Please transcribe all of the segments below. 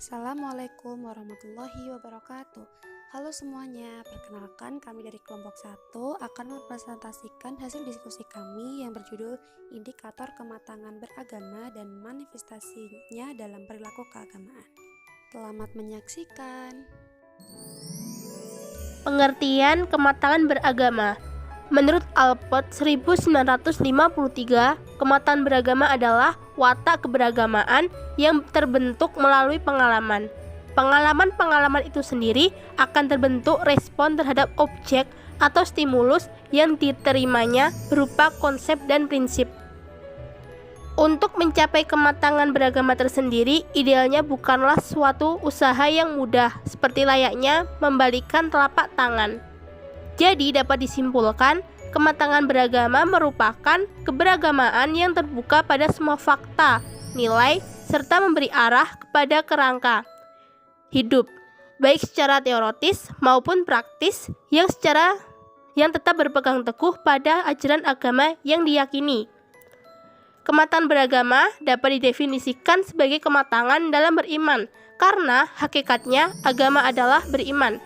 Assalamualaikum warahmatullahi wabarakatuh. Halo semuanya, perkenalkan kami dari kelompok 1 akan mempresentasikan hasil diskusi kami yang berjudul Indikator Kematangan Beragama dan Manifestasinya dalam Perilaku Keagamaan. Selamat menyaksikan. Pengertian kematangan beragama. Menurut Alport 1953, kematangan beragama adalah watak keberagamaan yang terbentuk melalui pengalaman. Pengalaman-pengalaman itu sendiri akan terbentuk respon terhadap objek atau stimulus yang diterimanya berupa konsep dan prinsip. Untuk mencapai kematangan beragama tersendiri, idealnya bukanlah suatu usaha yang mudah, seperti layaknya membalikan telapak tangan. Jadi dapat disimpulkan, kematangan beragama merupakan keberagamaan yang terbuka pada semua fakta, nilai, serta memberi arah kepada kerangka hidup, baik secara teoritis maupun praktis, yang tetap berpegang teguh pada ajaran agama yang diyakini. Kematangan beragama dapat didefinisikan sebagai kematangan dalam beriman, karena hakikatnya agama adalah beriman.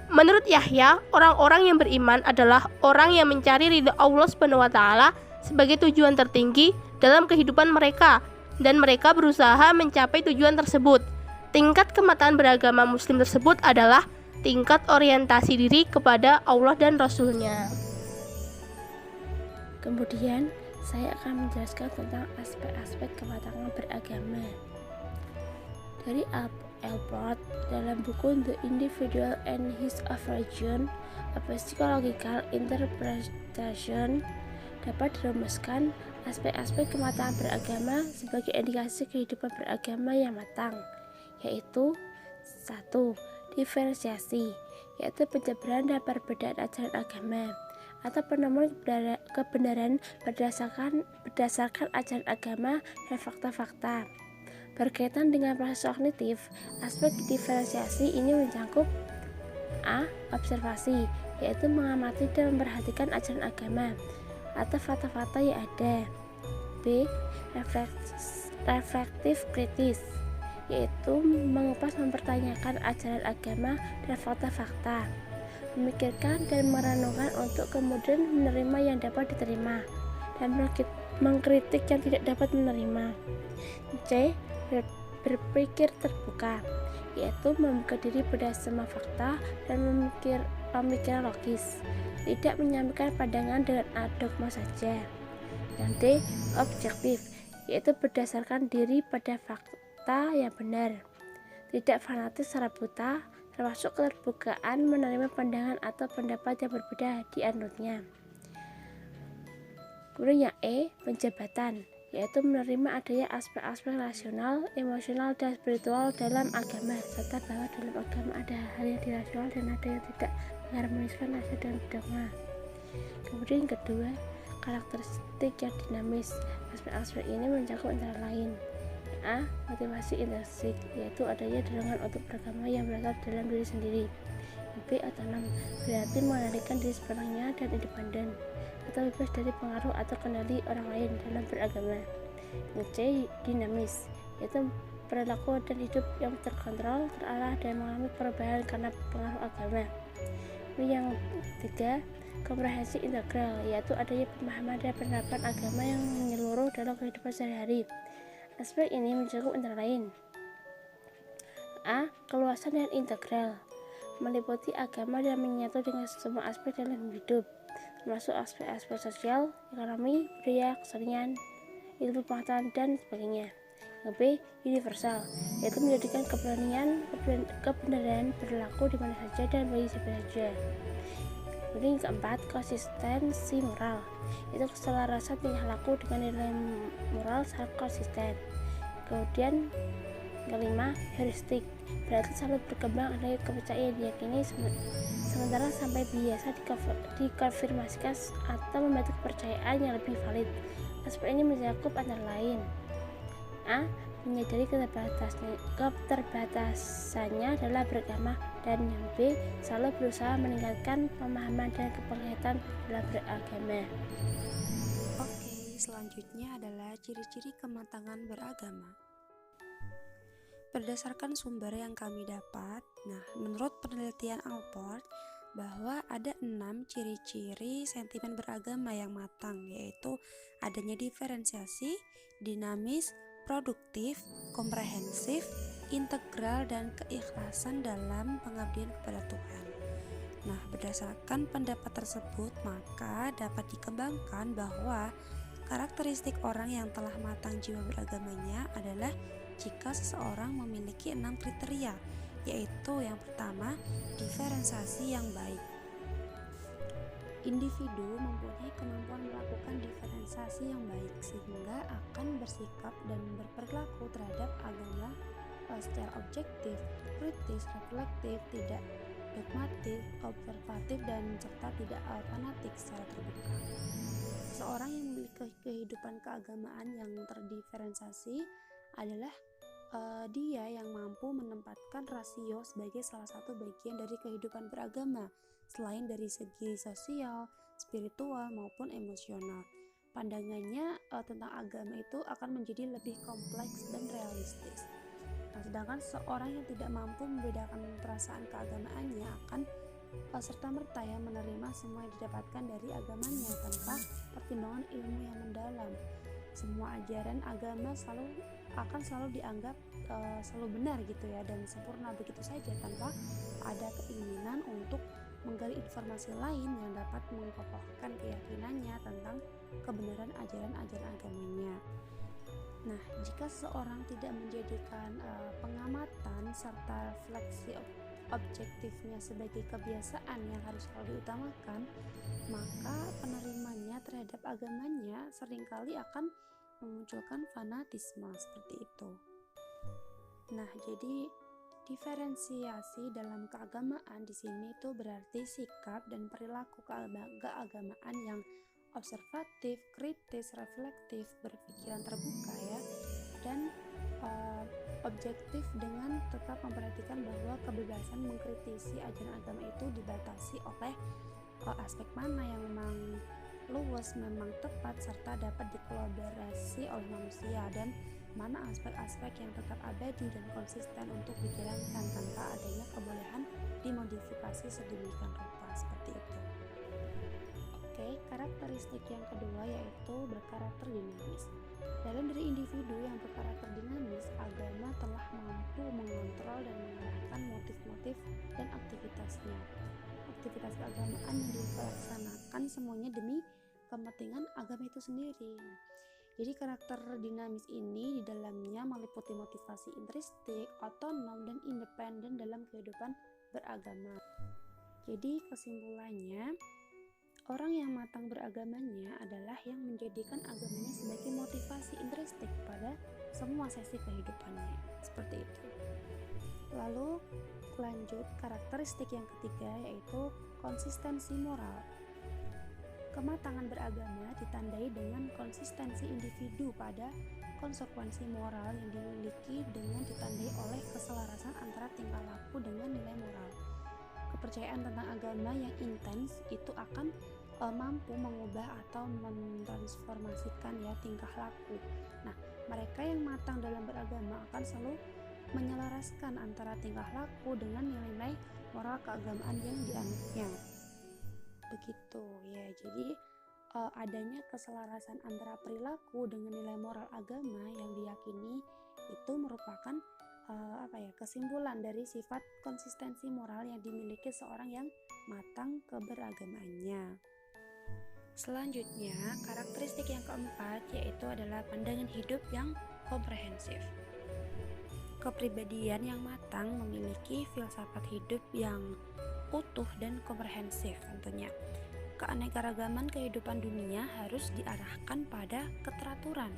Menurut Yahya, orang-orang yang beriman adalah orang yang mencari ridha Allah SWT sebagai tujuan tertinggi dalam kehidupan mereka, dan mereka berusaha mencapai tujuan tersebut. Tingkat kematangan beragama Muslim tersebut adalah tingkat orientasi diri kepada Allah dan Rasul-Nya. Kemudian, saya akan menjelaskan tentang aspek-aspek kematangan beragama. Dari Alport dalam buku The Individual and His Origin, A Psychological Interpretation, dapat dirumuskan aspek-aspek kematangan beragama sebagai indikasi kehidupan beragama yang matang, yaitu 1. Diferensiasi, yaitu penjabaran dan perbedaan ajaran agama atau penemuan kebenaran berdasarkan ajaran agama dan fakta-fakta. Berkaitan dengan proses kognitif, aspek diferensiasi ini mencakup A. Observasi, yaitu mengamati dan memperhatikan ajaran agama atau fakta-fakta yang ada. B. Reflektif kritis, yaitu mengupas mempertanyakan ajaran agama dan fakta-fakta, memikirkan dan merenungkan untuk kemudian menerima yang dapat diterima dan mengkritik yang tidak dapat menerima. C. Berpikir terbuka, yaitu membuka diri pada semua fakta dan pemikiran logis, tidak menyampaikan pandangan dengan dogma saja. Dan D. Objektif, yaitu berdasarkan diri pada fakta yang benar, tidak fanatis secara buta, termasuk keterbukaan menerima pandangan atau pendapat yang berbeda dianutnya. Kemudian yang E, penjabatan, yaitu menerima adanya aspek-aspek rasional, emosional, dan spiritual dalam agama, serta bahwa dalam agama ada hal yang dirasional dan ada yang tidak mengharmoniskan nasihat dan dogma. Kemudian yang kedua, karakteristik yang dinamis. Aspek-aspek ini mencakup antara lain: A. Motivasi intrinsik, yaitu adanya dorongan untuk beragama yang berasal dalam diri sendiri. B. Otonom, berarti mengendalikan diri sepenuhnya dan independen, atau bebas dari pengaruh atau kendali orang lain dalam beragama. C. Dinamis, yaitu perilaku dan hidup yang terkontrol, terarah, dan mengalami perubahan karena pengaruh agama. Yang ketiga, komprehensi integral, yaitu adanya pemahaman dan penerapan agama yang menyeluruh dalam kehidupan sehari-hari. Aspek ini mencakup antara lain: A. Keluasan dan integral, meliputi agama dan menyatu dengan semua aspek dalam hidup, termasuk aspek-aspek sosial, ekonomi, budaya, kesenian, ilmu pengetahuan, dan sebagainya. Yang B. Universal, yaitu menjadikan kebenaran berlaku di mana saja dan bagi siapa saja. Kemudian yang keempat, konsistensi moral, yaitu keselarasan tingkah laku dengan nilai moral secara konsisten. Kemudian kelima, heuristik, berarti selalu berkembang adanya kepercayaan diyakini sementara sampai biasa dikonfirmasikan atau membantu kepercayaan yang lebih valid. Aspek ini mencakup antara lain: A. Menyadari keterbatasannya dalam beragama, dan yang B. Selalu berusaha meningkatkan pemahaman dan kepenghayatan dalam beragama. Oke, selanjutnya adalah ciri-ciri kematangan beragama. Berdasarkan sumber yang kami dapat, menurut penelitian Alport, bahwa ada 6 ciri-ciri sentimen beragama yang matang, yaitu adanya diferensiasi, dinamis, produktif, komprehensif, integral, dan keikhlasan dalam pengabdian kepada Tuhan. Berdasarkan pendapat tersebut, maka dapat dikembangkan bahwa karakteristik orang yang telah matang jiwa beragamanya adalah jika seseorang memiliki 6 kriteria, yaitu yang pertama, diferensiasi yang baik. Individu mempunyai kemampuan melakukan diferensiasi yang baik sehingga akan bersikap dan berperilaku terhadap agama secara objektif, kritis, reflektif, tidak dogmatik, observatif, dan serta tidak fanatik secara terbuka. Seorang yang memiliki kehidupan keagamaan yang terdiferensiasi adalah dia yang mampu menempatkan rasio sebagai salah satu bagian dari kehidupan beragama selain dari segi sosial, spiritual, maupun emosional. Pandangannya tentang agama itu akan menjadi lebih kompleks dan realistis. Sedangkan seorang yang tidak mampu membedakan perasaan keagamaannya akan serta-merta menerima semua yang didapatkan dari agamanya tanpa pertimbangan ilmu yang mendalam. Semua ajaran agama akan selalu dianggap selalu benar gitu ya, dan sempurna begitu saja tanpa ada keinginan untuk menggali informasi lain yang dapat mengokohkan keyakinannya tentang kebenaran ajaran-ajaran agamanya. Jika seseorang tidak menjadikan pengamatan serta refleksi objektifnya sebagai kebiasaan yang harus selalu diutamakan, maka penerimanya terhadap agamanya seringkali akan memunculkan fanatisme seperti itu. Jadi diferensiasi dalam keagamaan di sini itu berarti sikap dan perilaku keagamaan yang observatif, kritis, reflektif, berpikiran terbuka dan objektif dengan tetap memperhatikan bahwa kebebasan mengkritisi ajaran agama itu dibatasi oleh aspek mana yang memang luwes, memang tepat, serta dapat dikolaborasi oleh manusia, dan mana aspek-aspek yang tetap abadi dan konsisten untuk dijalankan tanpa adanya kebolehan dimodifikasi sedemikian rupa seperti itu. Karakteristik yang kedua yaitu berkarakter dinamis. Dalam diri individu yang berkarakter dinamis, agama telah mampu mengontrol dan mengarahkan motif-motif dan aktivitasnya. Aktivitas keagamaan yang dilaksanakan semuanya demi kepentingan agama itu sendiri. Jadi karakter dinamis ini di dalamnya meliputi motivasi intrinsik, otonom, dan independen dalam kehidupan beragama. Jadi kesimpulannya, orang yang matang beragamanya adalah yang menjadikan agamanya sebagai motivasi intrinsik pada semua sesi kehidupannya. Seperti itu. Lalu lanjut karakteristik yang ketiga yaitu konsistensi moral. Kematangan beragama ditandai dengan konsistensi individu pada konsekuensi moral yang dimiliki dengan ditandai oleh keselarasan antara tingkah laku dengan nilai moral. Kepercayaan tentang agama yang intens itu akan mampu mengubah atau mentransformasikan tingkah laku. Mereka yang matang dalam beragama akan selalu menyelaraskan antara tingkah laku dengan nilai-nilai moral keagamaan yang dianutnya. Begitu ya. Jadi adanya keselarasan antara perilaku dengan nilai moral agama yang diyakini itu merupakan kesimpulan dari sifat konsistensi moral yang dimiliki seorang yang matang keberagamaannya. Selanjutnya, karakteristik yang keempat yaitu adalah pandangan hidup yang komprehensif. Kepribadian yang matang memiliki filsafat hidup yang utuh dan komprehensif tentunya. Keanekaragaman kehidupan dunia harus diarahkan pada keteraturan.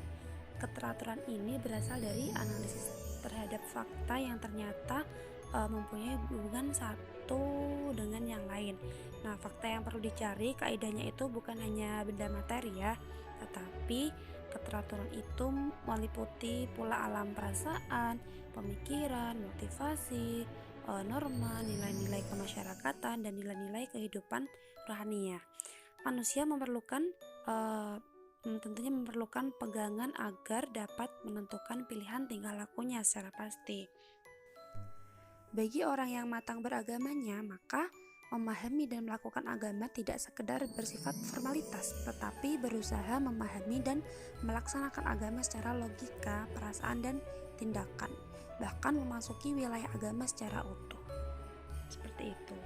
Keteraturan ini berasal dari analisis terhadap fakta yang ternyata mempunyai hubungan satu dengan yang lain. Fakta yang perlu dicari kaidahnya itu bukan hanya benda materi ya, tetapi keteraturan itu meliputi pula alam perasaan, pemikiran, motivasi, norma, nilai-nilai kemasyarakatan, dan nilai-nilai kehidupan rohaniah. Manusia memerlukan tentunya memerlukan pegangan agar dapat menentukan pilihan tingkah lakunya secara pasti. Bagi orang yang matang beragamanya, maka memahami dan melakukan agama tidak sekedar bersifat formalitas, tetapi berusaha memahami dan melaksanakan agama secara logika, perasaan, dan tindakan, bahkan memasuki wilayah agama secara utuh. Seperti itu.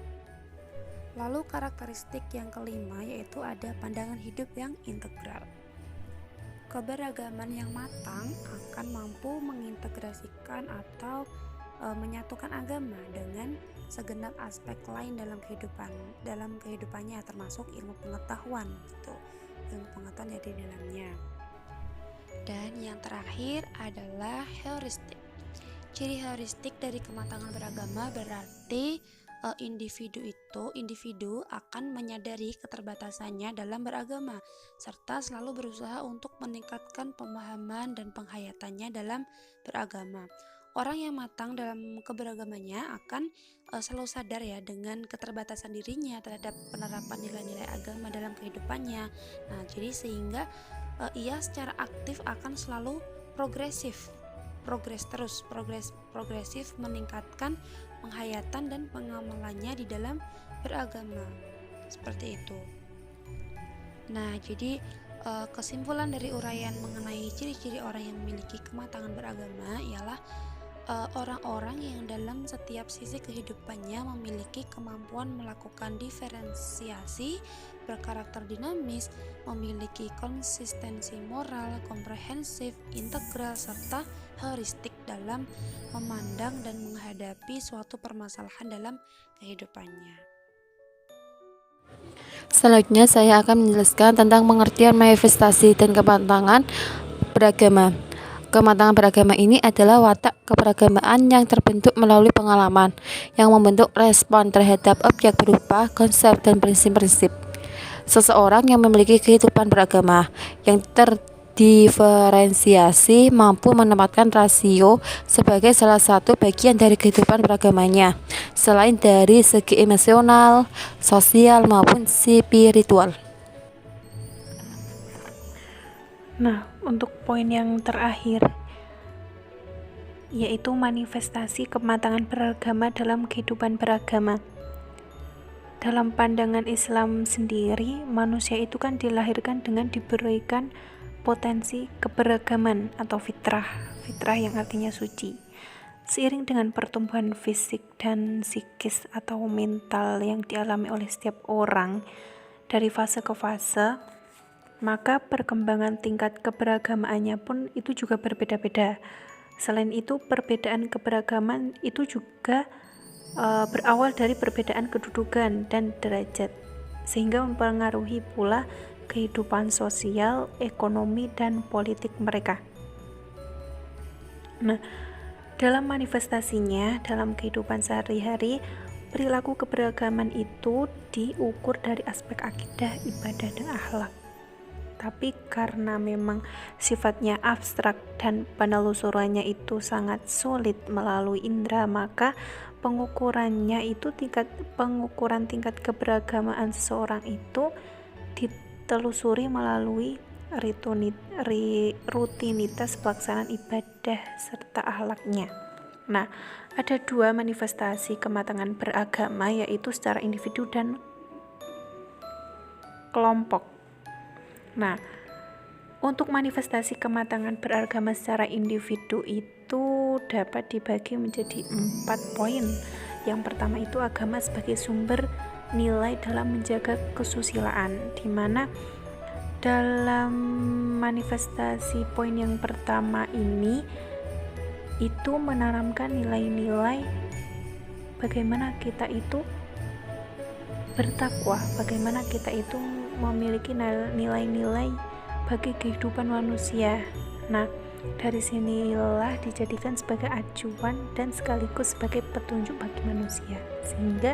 Lalu karakteristik yang kelima yaitu ada pandangan hidup yang integral. Keberagaman yang matang akan mampu mengintegrasikan atau menyatukan agama dengan segenap aspek lain dalam kehidupannya, termasuk ilmu pengetahuan gitu. Ilmu pengetahuan yang di dalamnya. Dan yang terakhir adalah heuristik. Ciri heuristik dari kematangan beragama berarti individu akan menyadari keterbatasannya dalam beragama serta selalu berusaha untuk meningkatkan pemahaman dan penghayatannya dalam beragama. Orang yang matang dalam keberagamannya akan selalu sadar ya dengan keterbatasan dirinya terhadap penerapan nilai-nilai agama dalam kehidupannya. Nah, jadi sehingga ia secara aktif akan selalu progresif meningkatkan penghayatan dan pengamalannya di dalam beragama. Seperti itu. Nah, jadi kesimpulan dari uraian mengenai ciri-ciri orang yang memiliki kematangan beragama ialah orang-orang yang dalam setiap sisi kehidupannya memiliki kemampuan melakukan diferensiasi, berkarakter dinamis, memiliki konsistensi moral, komprehensif, integral, serta heuristik dalam memandang dan menghadapi suatu permasalahan dalam kehidupannya. Selanjutnya saya akan menjelaskan tentang pengertian manifestasi dan kematangan beragama. Kematangan beragama ini adalah watak keberagamaan yang terbentuk melalui pengalaman, yang membentuk respon terhadap objek berupa konsep dan prinsip-prinsip. Seseorang yang memiliki kehidupan beragama yang terdiferensiasi mampu menempatkan rasio sebagai salah satu bagian dari kehidupan beragamanya, selain dari segi emosional, sosial, maupun spiritual. Nah, untuk poin yang terakhir yaitu manifestasi kematangan beragama dalam kehidupan beragama. Dalam pandangan Islam sendiri, manusia itu kan dilahirkan dengan diberikan potensi keberagaman atau fitrah yang artinya suci. Seiring dengan pertumbuhan fisik dan psikis atau mental yang dialami oleh setiap orang dari fase ke fase, maka perkembangan tingkat keberagamaannya pun itu juga berbeda-beda. Selain itu, perbedaan keberagaman itu juga berawal dari perbedaan kedudukan dan derajat, sehingga mempengaruhi pula kehidupan sosial, ekonomi, dan politik mereka. Nah, dalam manifestasinya, dalam kehidupan sehari-hari, perilaku keberagaman itu diukur dari aspek akidah, ibadah, dan akhlak. Tapi karena memang sifatnya abstrak dan penelusurannya itu sangat sulit melalui indera, maka pengukuran tingkat keberagamaan seseorang itu ditelusuri melalui rutinitas pelaksanaan ibadah serta akhlaknya. Nah, ada dua manifestasi kematangan beragama, yaitu secara individu dan kelompok. Nah, untuk manifestasi kematangan beragama secara individu itu dapat dibagi menjadi 4 poin. Yang pertama itu agama sebagai sumber nilai dalam menjaga kesusilaan, di mana dalam manifestasi poin yang pertama ini itu menanamkan nilai-nilai bagaimana kita itu bertakwa, bagaimana kita itu memiliki nilai-nilai bagi kehidupan manusia. Nah, dari sinilah dijadikan sebagai acuan dan sekaligus sebagai petunjuk bagi manusia, sehingga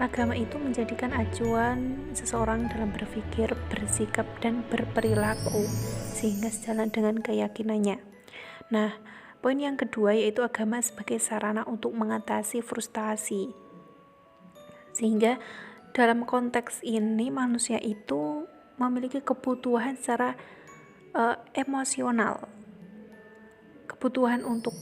agama itu menjadikan acuan seseorang dalam berpikir, bersikap, dan berperilaku, sehingga sejalan dengan keyakinannya. Nah, poin yang kedua yaitu agama sebagai sarana untuk mengatasi frustasi, sehingga dalam konteks ini manusia itu memiliki kebutuhan secara emosional, kebutuhan untuk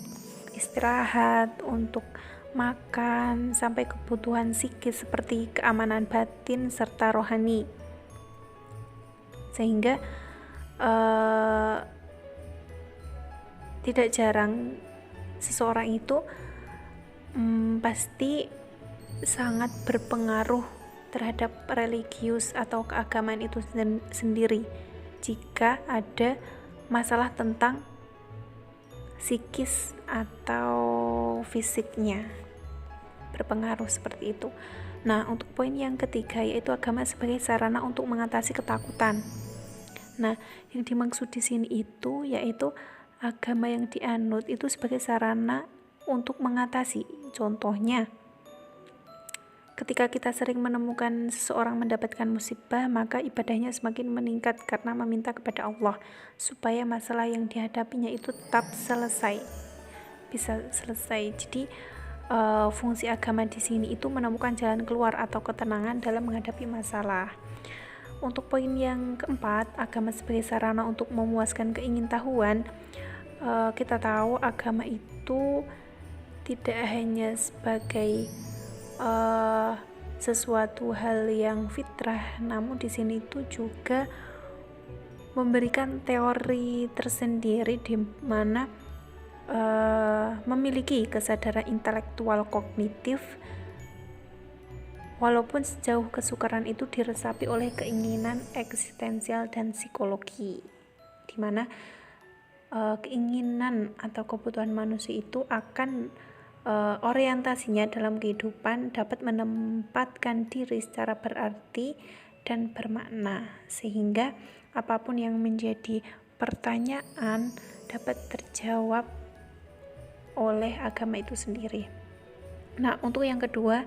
istirahat, untuk makan, sampai kebutuhan psikis seperti keamanan batin serta rohani. Sehingga tidak jarang seseorang itu pasti sangat berpengaruh terhadap religius atau keagamaan itu sendiri jika ada masalah tentang psikis atau fisiknya berpengaruh seperti itu. Nah, untuk poin yang ketiga yaitu agama sebagai sarana untuk mengatasi ketakutan. Nah, yang dimaksud di sini itu yaitu agama yang dianut itu sebagai sarana untuk mengatasi. Contohnya, ketika kita sering menemukan seseorang mendapatkan musibah, maka ibadahnya semakin meningkat karena meminta kepada Allah supaya masalah yang dihadapinya itu tetap bisa selesai. Jadi fungsi agama di sini itu menemukan jalan keluar atau ketenangan dalam menghadapi masalah. Untuk poin yang keempat, agama sebagai sarana untuk memuaskan keingintahuan. Kita tahu agama itu tidak hanya sebagai sesuatu hal yang fitrah, namun di sini itu juga memberikan teori tersendiri di mana memiliki kesadaran intelektual kognitif, walaupun sejauh kesukaran itu diresapi oleh keinginan eksistensial dan psikologi, di mana keinginan atau kebutuhan manusia itu akan orientasinya dalam kehidupan dapat menempatkan diri secara berarti dan bermakna, sehingga apapun yang menjadi pertanyaan dapat terjawab oleh agama itu sendiri. Nah, untuk yang kedua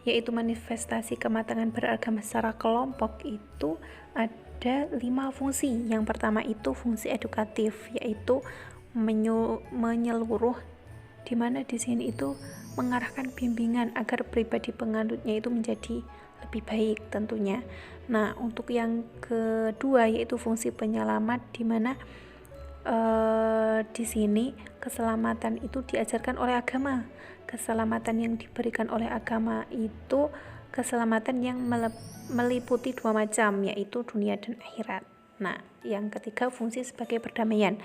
yaitu manifestasi kematangan beragama secara kelompok itu ada 5 fungsi. Yang pertama itu fungsi edukatif, yaitu menyeluruh, di mana di sini itu mengarahkan bimbingan agar pribadi penganutnya itu menjadi lebih baik tentunya. Nah, untuk yang kedua yaitu fungsi penyelamat, di mana di sini keselamatan itu diajarkan oleh agama. Keselamatan yang diberikan oleh agama itu keselamatan yang meliputi 2 macam, yaitu dunia dan akhirat. Nah, yang ketiga fungsi sebagai perdamaian,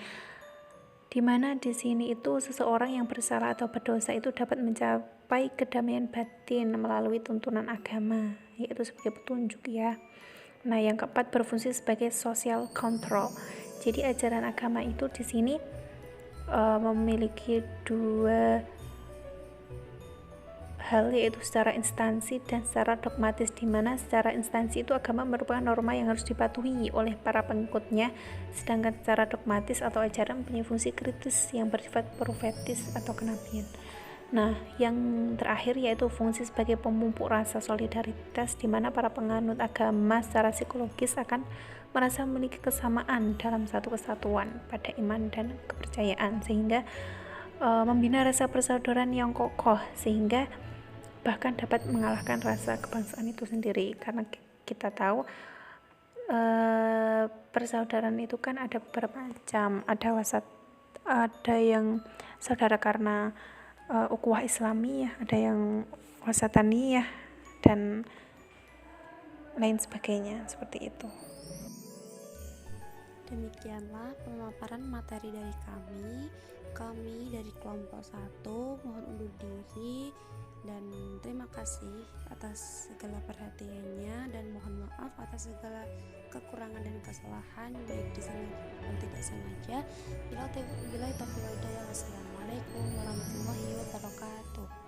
di mana di sini itu seseorang yang bersalah atau berdosa itu dapat mencapai kedamaian batin melalui tuntunan agama, yaitu sebagai petunjuk ya. Nah, yang keempat berfungsi sebagai social control. Jadi ajaran agama itu di sini memiliki 2 hal, yaitu secara instansi dan secara dogmatis, di mana secara instansi itu agama merupakan norma yang harus dipatuhi oleh para pengikutnya, sedangkan secara dogmatis atau ajaran punya fungsi kritis yang bersifat profetis atau kenabian. Nah, yang terakhir yaitu fungsi sebagai pemupuk rasa solidaritas, di mana para penganut agama secara psikologis akan merasa memiliki kesamaan dalam satu kesatuan pada iman dan kepercayaan, sehingga membina rasa persaudaraan yang kokoh, sehingga bahkan dapat mengalahkan rasa kebangsaan itu sendiri. Karena kita tahu persaudaraan itu kan ada beberapa macam, ada yang saudara karena ukhuwah Islamiyah, ada yang wasataniyah dan lain sebagainya, seperti itu. Demikianlah pemaparan materi dari kami dari kelompok 1 mohon undur diri dan terima kasih atas segala perhatiannya, dan mohon maaf atas segala kekurangan dan kesalahan baik disengaja maupun tidak sengaja. Bila taufiq wal hidayah, wassalamualaikum warahmatullahi wabarakatuh.